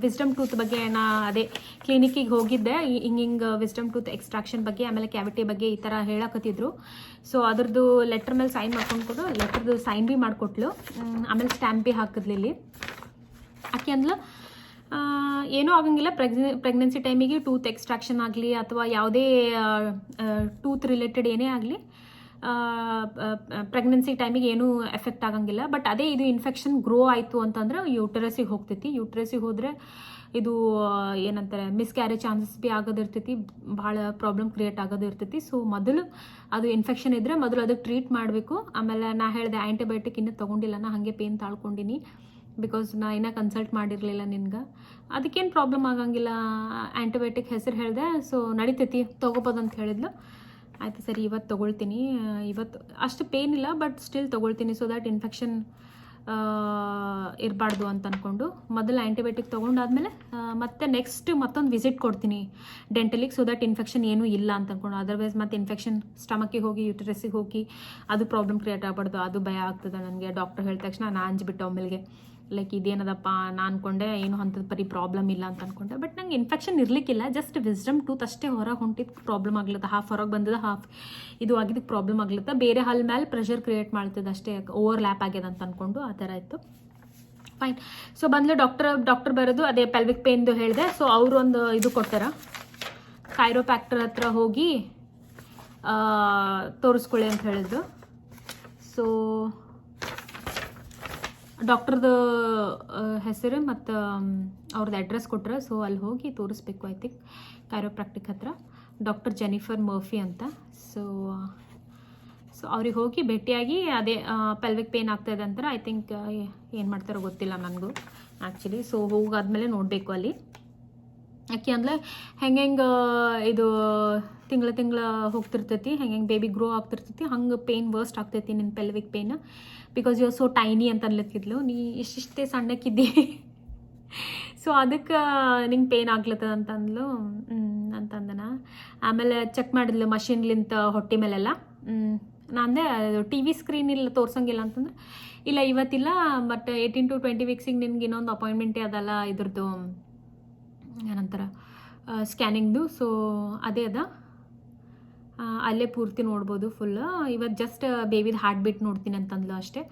ವಿಸ್ಡಮ್ ಟೂತ್ ಬಗ್ಗೆ. ನಾ ಅದೇ ಕ್ಲಿನಿಕ್ಕಿಗೆ ಹೋಗಿದ್ದೆ, ಹಿಂಗೆ ವಿಸ್ಡಮ್ ಟೂತ್ ಎಕ್ಸ್ಟ್ರಾಕ್ಷನ್ ಬಗ್ಗೆ, ಆಮೇಲೆ ಕ್ಯಾವಿಟಿ ಬಗ್ಗೆ ಈ ಥರ ಹೇಳಕತ್ತಿದ್ರು. ಸೊ ಅದ್ರದ್ದು ಲೆಟ್ರ್ ಮೇಲೆ ಸೈನ್ ಮಾಡ್ಕೊಂಡು ಲೆಟ್ರದ್ದು ಸೈನ್ ಭೀ ಮಾಡಿಕೊಟ್ಲು. ಆಮೇಲೆ ಸ್ಟ್ಯಾಂಪ್ ಭೀ ಹಾಕಿದ್ಲು ಇಲ್ಲಿ. ಆಕೆ ಅಂದ್ಲು ಏನೂ ಆಗಂಗಿಲ್ಲ, ಪ್ರೆಗ್ನೆನ್ಸಿ ಟೈಮಿಗೆ ಟೂತ್ ಎಕ್ಸ್ಟ್ರಾಕ್ಷನ್ ಆಗಲಿ ಅಥವಾ ಯಾವುದೇ ಟೂತ್ ರಿಲೇಟೆಡ್ ಏನೇ ಆಗಲಿ ಪ್ರೆಗ್ನೆನ್ಸಿ ಟೈಮಿಗೆ ಏನೂ ಎಫೆಕ್ಟ್ ಆಗಂಗಿಲ್ಲ. ಬಟ್ ಅದೇ ಇದು ಇನ್ಫೆಕ್ಷನ್ ಗ್ರೋ ಆಯಿತು ಅಂತಂದ್ರೆ ಯೂಟರಸಿಗೆ ಹೋಗ್ತೈತಿ. ಯೂಟರಸಿಗೆ ಹೋದರೆ ಇದು ಏನಂತಾರೆ ಮಿಸ್ಕ್ಯಾರೇಜ್ ಚಾನ್ಸಸ್ ಭೀ ಆಗೋದಿರ್ತೈತಿ, ಭಾಳ ಪ್ರಾಬ್ಲಮ್ ಕ್ರಿಯೇಟ್ ಆಗೋದು ಇರ್ತೈತಿ. ಸೊ ಮೊದಲು ಅದು ಇನ್ಫೆಕ್ಷನ್ ಇದ್ದರೆ ಮೊದಲು ಅದಕ್ಕೆ ಟ್ರೀಟ್ ಮಾಡಬೇಕು. ಆಮೇಲೆ ನಾ ಹೇಳಿದೆ ಆ್ಯಂಟಿಬಯೋಟಿಕ್ ಇನ್ನೂ ತೊಗೊಂಡಿಲ್ಲ, ನಾ ಹಾಗೆ ಪೇನ್ ತಾಳ್ಕೊಂಡಿನಿ, ಬಿಕಾಸ್ ನಾ ಇನ್ನೂ ಕನ್ಸಲ್ಟ್ ಮಾಡಿರಲಿಲ್ಲ ನಿನ್ಗೆ. ಅದಕ್ಕೇನು ಪ್ರಾಬ್ಲಮ್ ಆಗಂಗಿಲ್ಲ, ಆ್ಯಂಟಿಬಯೋಟಿಕ್ ಹೆಸರು ಹೇಳಿದೆ. ಸೊ ನಡಿತೈತಿ, ತೊಗೋಬೋದು ಅಂತ ಹೇಳಿದ್ಲು. ಆಯಿತು ಸರಿ, ಇವತ್ತು ತೊಗೊಳ್ತೀನಿ. ಇವತ್ತು ಅಷ್ಟು ಪೇನ್ ಇಲ್ಲ, ಬಟ್ ಸ್ಟಿಲ್ ತೊಗೊಳ್ತೀನಿ, ಸೊ ದ್ಯಾಟ್ ಇನ್ಫೆಕ್ಷನ್ ಇರಬಾರ್ದು ಅಂತ ಅಂದ್ಕೊಂಡು ಮೊದಲು ಆ್ಯಂಟಿಬಯೋಟಿಕ್ ತೊಗೊಂಡಾದ್ಮೇಲೆ ಮತ್ತೆ ನೆಕ್ಸ್ಟ್ ಮತ್ತೊಂದು ವಿಸಿಟ್ ಕೊಡ್ತೀನಿ ಡೆಂಟಲಿಗೆ, ಸೊ ದ್ಯಾಟ್ ಇನ್ಫೆಕ್ಷನ್ ಏನೂ ಇಲ್ಲ ಅಂತ ಅಂದ್ಕೊಂಡು. ಅದರ್ವೈಸ್ ಮತ್ತೆ ಇನ್ಫೆಕ್ಷನ್ ಸ್ಟಮಕ್ಕಿಗೆ ಹೋಗಿ ಯೂಟರಸಿಗೆ ಹೋಗಿ ಅದು ಪ್ರಾಬ್ಲಮ್ ಕ್ರಿಯೇಟ್ ಆಗಬಾರ್ದು, ಅದು ಭಯ ಆಗ್ತದೆ ನನಗೆ. ಡಾಕ್ಟರ್ ಹೇಳಿದ ತಕ್ಷಣ ನಾನು ಅಂಜ್ಬಿಟ್ಟೆ ಒಮ್ಮೆಲ್ಗೆ, ಲೈಕ್ ಇದೇನದಪ್ಪ ನಾನು ಅಂದ್ಕೊಂಡೆ ಏನು ಅಂಥದ್ದು ಬರೀ ಪ್ರಾಬ್ಲಮ್ ಇಲ್ಲ ಅಂತ ಅಂದ್ಕೊಂಡೆ. ಬಟ್ ನಂಗೆ ಇನ್ಫೆಕ್ಷನ್ ಇರಲಿಕ್ಕಿಲ್ಲ, ಜಸ್ಟ್ ವಿಸ್ಡಮ್ ಟೂತ್ ಅಷ್ಟೇ ಹೊರಗೆ ಹೊಂಟಿದ್ದು ಪ್ರಾಬ್ಲಮ್ ಆಗ್ಲತ್ತ. ಹಾಫ್ ಹೊರಗೆ ಬಂದದ, ಹಾಫ್ ಇದು ಆಗಿದ್ದಕ್ಕೆ ಪ್ರಾಬ್ಲಮ್ ಆಗ್ಲತ್ತ. ಬೇರೆ ಹಲ್ ಮೇಲೆ ಪ್ರೆಷರ್ ಕ್ರಿಯೇಟ್ ಮಾಡ್ತದೆ ಅಷ್ಟೇ, ಓವರ್ ಲ್ಯಾಪ್ ಆಗ್ಯದ ಅಂತ ಅಂದ್ಕೊಂಡು ಆ ಥರ ಇತ್ತು. ಫೈನ್. ಸೊ ಬಂದ್ಲು ಡಾಕ್ಟರ್ ಬರೋದು ಅದೇ ಪೆಲ್ವಿಕ್ ಪೇನ್ದು ಹೇಳಿದೆ. ಸೊ ಅವರು ಒಂದು ಇದು ಕೊಟ್ಟಾರ, ಕೈರೋಪ್ಯಾಕ್ಟರ್ ಹತ್ರ ಹೋಗಿ ತೋರಿಸ್ಕೊಳ್ಳಿ ಅಂತ ಹೇಳಿದ್ರು. ಸೊ ಡಾಕ್ಟರ್ದು ಹೆಸರು ಮತ್ತು ಅವ್ರದ್ದು ಅಡ್ರೆಸ್ ಕೊಟ್ಟರೆ. ಸೊ ಅಲ್ಲಿ ಹೋಗಿ ತೋರಿಸ್ಬೇಕು, ಐ ಥಿಂಕ್ ಕೈರೋಪ್ರಾಕ್ಟಿಕ್ ಹತ್ರ, ಡಾಕ್ಟರ್ ಜೆನಿಫರ್ ಮರ್ಫಿ ಅಂತ. ಸೊ ಅವ್ರಿಗೆ ಹೋಗಿ ಭೇಟಿಯಾಗಿ ಅದೇ ಪೆಲ್ವಿಕ್ ಪೇನ್ ಆಗ್ತಾಯಿದೆ ಅಂತಾರೆ. ಐ ಥಿಂಕ್ ಏನು ಮಾಡ್ತಾರೋ ಗೊತ್ತಿಲ್ಲ ನನಗೂ ಆ್ಯಕ್ಚುಲಿ. ಸೊ ಹೋಗಾದ್ಮೇಲೆ ನೋಡಬೇಕು ಅಲ್ಲಿ. ಯಾಕೆ ಅಂದರೆ ಹೆಂಗೆ ಇದು ತಿಂಗಳ ಹೋಗ್ತಿರ್ತೈತಿ, ಹೆಂಗೆ ಬೇಬಿ ಗ್ರೋ ಆಗ್ತಿರ್ತೈತಿ, ಹಂಗೆ ಪೇನ್ ವರ್ಸ್ಟ್ ಆಗ್ತೈತಿ ನಿನ್ನ pelvic pain, because you are so tiny ಅಂತ ಅನ್ಲತ್ತಿದ್ಲು. ನೀ ಇಷ್ಟಿಷ್ಟೇ ಸಣ್ಣಕ್ಕಿದ್ದಿ, ಸೊ ಅದಕ್ಕೆ ನಿಂಗೆ ಪೇನ್ ಆಗ್ಲತ್ತದ ಅಂತಂದ್ಲು ಅಂತಂದನ. ಆಮೇಲೆ ಚೆಕ್ ಮಾಡಿದ್ಲು ಮಷಿನ್ಲಿಂತ ಹೊಟ್ಟೆ ಮೇಲೆಲ್ಲ. ನಾನು ಅದು ಟಿ ವಿ ಸ್ಕ್ರೀನ್ ಇಲ್ಲ ತೋರ್ಸಂಗಿಲ್ಲ ಅಂತಂದ್ರೆ, ಇಲ್ಲ ಇವತ್ತಿಲ್ಲ, ಬಟ್ 18 to 20 ವೀಕ್ಸಿಗೆ ನಿನ್ಗೆ ಇನ್ನೊಂದು ಅಪಾಯಿಂಟ್ಮೆಂಟೇ ಅದಲ್ಲ ಇದ್ರದ್ದು ಏನಂತಾರೆ ಸ್ಕ್ಯಾನಿಂಗ್ದು. ಸೊ ಅದೇ ಅದ, ಅಲ್ಲೇ ಪೂರ್ತಿ ನೋಡ್ಬೋದು ಫುಲ್. ಇವತ್ತು ಜಸ್ಟ್ ಬೇಬಿದು ಹಾರ್ಟ್ ಬೀಟ್ ನೋಡ್ತೀನಿ ಅಂತಂದ್ಲು ಅಷ್ಟೇ.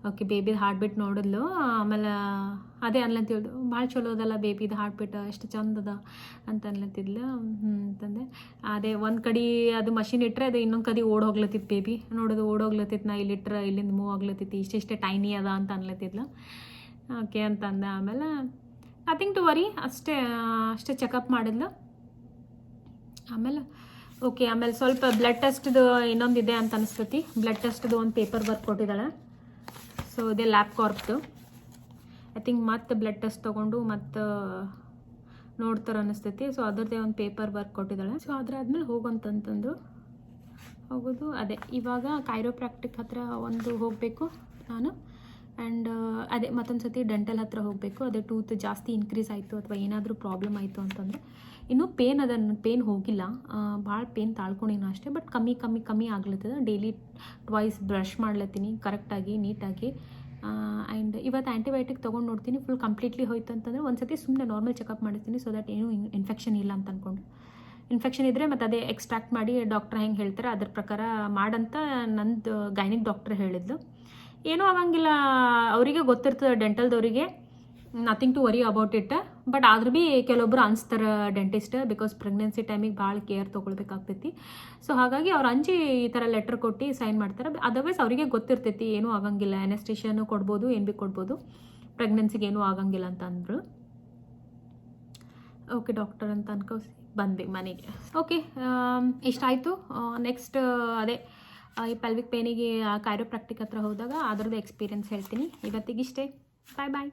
ಓಕೆ ಬೇಬಿದು ಹಾರ್ಟ್ ಬೀಟ್ ನೋಡಿದ್ಲು. ಆಮೇಲೆ ಅದೇ ಅನ್ಲಂತಿಳ್ದು ಭಾಳ ಚಲೋ ಅದಲ್ಲ ಬೇಬಿದು ಹಾರ್ಟ್ ಬೀಟ್ ಎಷ್ಟು ಚಂದ ಅದ ಅಂತ ಅನ್ಲತ್ತಿದ್ಲು. ಅಂತಂದೆ ಅದೇ ಒಂದು ಕಡೆ ಅದು ಮಷಿನ್ ಇಟ್ಟರೆ ಅದು ಇನ್ನೊಂದು ಕಡೆ ಓಡ್ ಹೋಗ್ಲತ್ತಿತ್ತು ಬೇಬಿ. ನೋಡೋದು ಓಡ್ ಹೋಗ್ಲತ್ತಿತ್ತು, ನಾ ಇಲ್ಲಿಟ್ರೆ ಇಲ್ಲಿಂದ ಮೂವ್ ಆಗ್ಲತ್ತಿತ್ತು, ಇಷ್ಟೇ ಟೈನಿ ಅದ ಅಂತ ಅನ್ಲತ್ತಿದ್ಲು. ಓಕೆ ಅಂತಂದೆ. ಆಮೇಲೆ ನಥಿಂಗ್ ಟು ವರಿ, ಅಷ್ಟೇ ಚೆಕಪ್ ಮಾಡಿದ್ಲು. ಆಮೇಲೆ ಓಕೆ. ಆಮೇಲೆ ಸ್ವಲ್ಪ ಬ್ಲಡ್ ಟೆಸ್ಟ್ದು ಇನ್ನೊಂದಿದೆ ಅಂತ ಅನಿಸ್ತೈತಿ. ಬ್ಲಡ್ ಟೆಸ್ಟ್ದು ಒಂದು ಪೇಪರ್ ವರ್ಕ್ ಕೊಟ್ಟಿದ್ದಾಳೆ. ಸೊ ಇದೇ ಲ್ಯಾಬ್ ಕಾರ್ಪ್ದು. ಐ ಥಿಂಕ್ ಮತ್ತೆ ಬ್ಲಡ್ ಟೆಸ್ಟ್ ತೊಗೊಂಡು ಮತ್ತು ನೋಡ್ತಾರೆ ಅನ್ನಿಸ್ತೈತಿ. ಸೊ ಅದರದ್ದೇ ಒಂದು ಪೇಪರ್ ವರ್ಕ್ ಕೊಟ್ಟಿದ್ದಾಳೆ. ಸೊ ಅದಾದ್ಮೇಲೆ ಹೋಗೋದು. ಅದೇ ಇವಾಗ ಕೈರೋಪ್ರಾಕ್ಟಿಕ್ ಹತ್ರ ಒಂದು ಹೋಗಬೇಕು ನಾನು. ಆ್ಯಂಡ್ ಅದೇ ಮತ್ತೊಂದು ಸತಿ ಡೆಂಟಲ್ ಹತ್ರ ಹೋಗಬೇಕು. ಅದೇ ಟೂತ್ ಜಾಸ್ತಿ ಇನ್ಕ್ರೀಸ್ ಆಯಿತು ಅಥವಾ ಏನಾದರೂ ಪ್ರಾಬ್ಲಮ್ ಆಯಿತು ಅಂತಂದರೆ. ಇನ್ನೂ ಪೇನ್ ಹೋಗಿಲ್ಲ, ಭಾಳ ಪೇನ್ ತಾಳ್ಕೊಂಡಿನ ಅಷ್ಟೇ. ಬಟ್ ಕಮ್ಮಿ ಆಗ್ಲತ್ತದ. ಡೈಲಿ ಟ್ವೈಸ್ ಬ್ರಷ್ ಮಾಡ್ಲತ್ತೀನಿ ಕರೆಕ್ಟಾಗಿ ನೀಟಾಗಿ. ಆ್ಯಂಡ್ ಇವತ್ತು ಆ್ಯಂಟಿಬಯೋಟಿಕ್ ತೊಗೊಂಡು ನೋಡ್ತೀನಿ. ಫುಲ್ ಕಂಪ್ಲೀಟ್ಲಿ ಹೋಯ್ತು ಅಂತಂದರೆ ಒಂದು ಸತಿ ಸುಮ್ಮನೆ ನಾರ್ಮಲ್ ಚೆಕಪ್ ಮಾಡಿರ್ತೀನಿ, ಸೊ ದಟ್ ಏನೂ ಇನ್ಫೆಕ್ಷನ್ ಇಲ್ಲ ಅಂತ ಅಂದ್ಕೊಂಡು. ಇನ್ಫೆಕ್ಷನ್ ಇದ್ದರೆ ಮತ್ತು ಅದೇ ಎಕ್ಸ್ಟ್ರಾಕ್ಟ್ ಮಾಡಿ ಡಾಕ್ಟ್ರ್ ಹೆಂಗೆ ಹೇಳ್ತಾರೆ ಅದ್ರ ಪ್ರಕಾರ ಮಾಡಂತ ನಂದು ಗೈನಿಕ್ ಡಾಕ್ಟ್ರ್ ಹೇಳಿದ್ಲು. ಏನೂ ಆಗಂಗಿಲ್ಲ, ಅವರಿಗೆ ಗೊತ್ತಿರ್ತದೆ ಡೆಂಟಲ್ದವರಿಗೆ, nothing to worry about it. But ಆದ್ರೂ ಭೀ ಕೆಲವೊಬ್ರು ಅನಿಸ್ತಾರೆ ಡೆಂಟಿಸ್ಟ್, ಬಿಕಾಸ್ ಪ್ರೆಗ್ನೆನ್ಸಿ ಟೈಮಿಗೆ ಭಾಳ ಕೇರ್ ತೊಗೊಳ್ಬೇಕಾಗ್ತೈತಿ. ಸೊ ಹಾಗಾಗಿ ಅವ್ರು ಅಂಜಿ ಈ ಥರ ಲೆಟ್ರ್ ಕೊಟ್ಟು ಸೈನ್ ಮಾಡ್ತಾರೆ. ಅದರ್ವೈಸ್ ಅವರಿಗೆ ಗೊತ್ತಿರ್ತೈತಿ ಏನೂ ಆಗಂಗಿಲ್ಲ, ಅನೆಸ್ಟೇಷನು ಕೊಡ್ಬೋದು, ಏನು ಭೀ ಕೊಡ್ಬೋದು, ಪ್ರೆಗ್ನೆನ್ಸಿಗೆ ಏನೂ ಆಗಂಗಿಲ್ಲ ಅಂತ ಅಂದರು. ಓಕೆ ಡಾಕ್ಟರ್ ಅಂತ ಅನ್ಕೋಸಿ ಬಂದ್ವಿ ಮನೆಗೆ. ಓಕೆ, ಇಷ್ಟಾಯಿತು. ನೆಕ್ಸ್ಟ್ ಅದೇ ಈ ಪೆಲ್ವಿಕ್ ಪೇನಿಗೆ ಕೈರೋಪ್ರಾಕ್ಟಿಕ್ ಹತ್ರ ಹೋದಾಗ ಅದರದ್ದು ಎಕ್ಸ್ಪೀರಿಯನ್ಸ್ ಹೇಳ್ತೀನಿ. ಇವತ್ತಿಗಿಷ್ಟೇ. ಬಾಯ್.